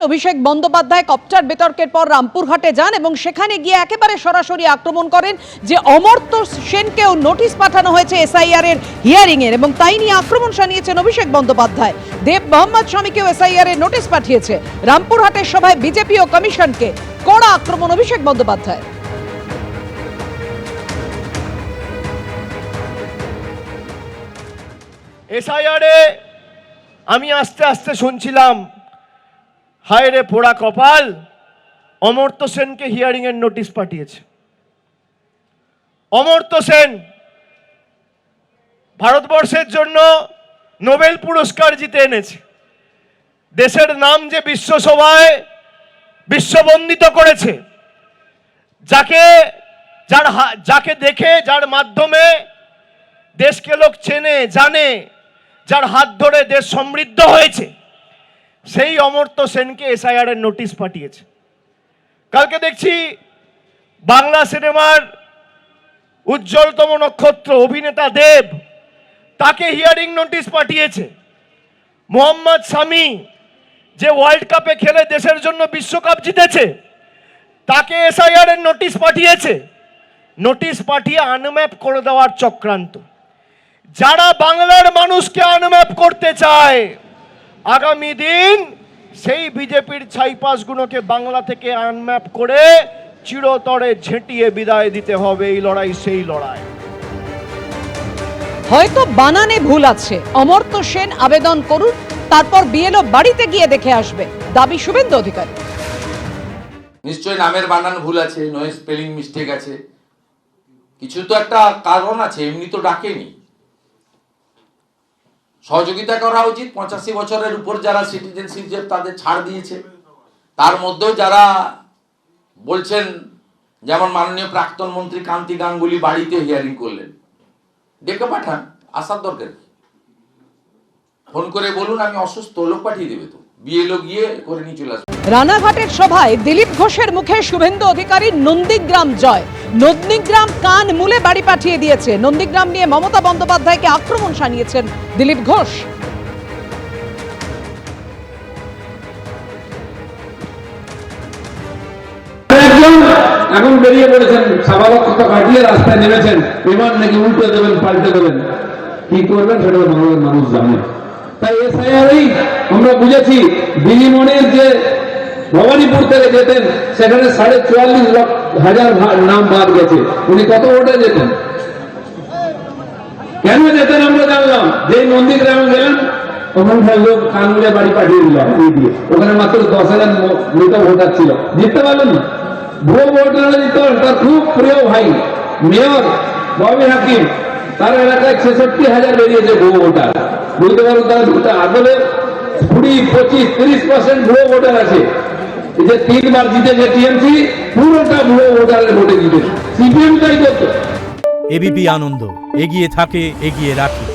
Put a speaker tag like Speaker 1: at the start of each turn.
Speaker 1: Abhishek Bandyopadhyay copter বিতর্কের পর রামপুরহাটে যান এবং সেখানে গিয়ে একেবারে সরাসরি আক্রমণ করেন যে অমর্ত্য সেনকেও নোটিশ পাঠানো হয়েছে এসআইআর এর হিয়ারিং এর, এবং তাই নিয়ে আক্রমণ শানিয়েছেন অভিষেক বন্দ্যোপাধ্যায়। দেব মোহাম্মদ স্বামীকেও এসআইআর এর নোটিশ পাঠিয়েছে। রামপুরহাটের সভায় বিজেপি ও কমিশনকে কড়া আক্রমণ অভিষেক বন্দ্যোপাধ্যায়।
Speaker 2: এসআইআর এ আমি আস্তে আস্তে শুনছিলাম, হায় রে পোড়া কপাল, অমর্ত্য সেনকে হিয়ারিং এর নোটিশ পাঠিয়েছে। অমর্ত্য সেন ভারতবর্ষের জন্য নোবেল পুরস্কার জিতে এনেছে। দেশের নাম যে বিশ্বসভায় বিশ্ববন্দিত করেছে, যাকে দেখে, যার মাধ্যমে দেশকে লোক চেনে জানে, যার হাত ধরে দেশ সমৃদ্ধ হয়েছে, সেই অমর্ত্য সেনকে এসআইআর এর নোটিশ পাঠিয়েছে। কালকে দেখছি বাংলা সিনেমার উজ্জ্বলতম নক্ষত্র অভিনেতা দেব, তাকে হিয়ারিং নোটিশ পাঠিয়েছে। মোহাম্মদ শামী, যে ওয়ার্ল্ড কাপে খেলে দেশের জন্য বিশ্বকাপ জিতেছে, তাকে এসআইআর এর নোটিশ পাঠিয়েছে। নোটিশ পাঠিয়ে আনম্যাপ করে দেওয়ার চক্রান্ত। যারা বাংলার মানুষকে আনম্যাপ করতে চায়, আগামী দিন সেই বিজেপির ছাইপাসগুলোকে বাংলা থেকে আনম্যাপ করে চিরতরে ঝেঁটিয়ে বিদায় দিতে হবে। এই লড়াই সেই লড়াই।
Speaker 1: হয়তো বানানে ভুল আছে, অমর্ত্য সেন আবেদন করুন, তারপর বিএলও বাড়িতে গিয়ে দেখে আসবে, দাবি শুভেন্দু অধিকারী।
Speaker 3: নিশ্চয়ই নামের বানান ভুল আছে, নয় স্পেলিং মিস্টেক আছে, কিছু তো একটা কারণ আছে, এমনি তো ডাকেনি। সহযোগিতা করা উচিত। 85 বছরের উপর যারা সিটিজেনশিপ তাদের ছাড় দিয়েছে, তার মধ্যেও যারা বলছেন, যেমন মাননীয় প্রাক্তন মন্ত্রী কান্তি গাঙ্গুলি বাড়িতে হিয়ারিং করলেন, ডেকে পাঠান, আসার দরকার। ফোন করে বলুন আমি অসুস্থ, লোক পাঠিয়ে দেবে, তো বিএলও গিয়ে করে নিয়ে চলে আসবে।
Speaker 1: রানাঘাটের সভায় দিলীপ ঘোষের মুখে শুভেন্দু অধিকারীর নন্দীগ্রাম জয়। নন্দীগ্রাম কান মূলে বাড়ি পাঠিয়ে দিয়েছে। নন্দীগ্রাম নিয়ে মমতা বন্দ্যোপাধ্যায়কে আক্রমণ শানিয়েছেন দিলীপ ঘোষ।
Speaker 4: এখন বেরিয়ে পড়েছেন, সাবালকতা কাটিয়ে রাস্তায় নেমেছেন, বিমান নাকি উল্টে দেবেন, পাল্টে দেবেন, কি করবেন সেটা বাংলার মানুষ জানে। তাই এসআইআরই আমরা বুঝেছি, দিদিমণির যে ভবানীপুর থেকে যেতেন, সেখানে 44,000 নাম বাদ গেছে। উনি কত ভোটে যেতেন, কেন যেতেন আমরা জানলাম। যে নন্দীগ্রামে গেলেন, ওখানকার লোক কানগুলে বাড়ি পাঠিয়ে দিল দিয়ে। ওখানে মাত্র 10,000 মৃত ভোটার ছিল, জিততে পারলেন না। ভুয়ো ভোটার দিতে, তার খুব প্রিয় ভাই মেয়র ববি হাকিম, তার এলাকায় 66,000 বেরিয়েছে ভুয়ো ভোটার। বুঝতে পারো তার আসলে 20, 25, 30% ভুয়ো ভোটার আছে। এই যে 3 বার জিতেছে টিএমসি, পুরোটা ভুয়ো ভোটারের ভোটে জিতেছে। সিপিএম তাই করতো।
Speaker 5: এবিপি আনন্দ, এগিয়ে থাকে, এগিয়ে রাখে।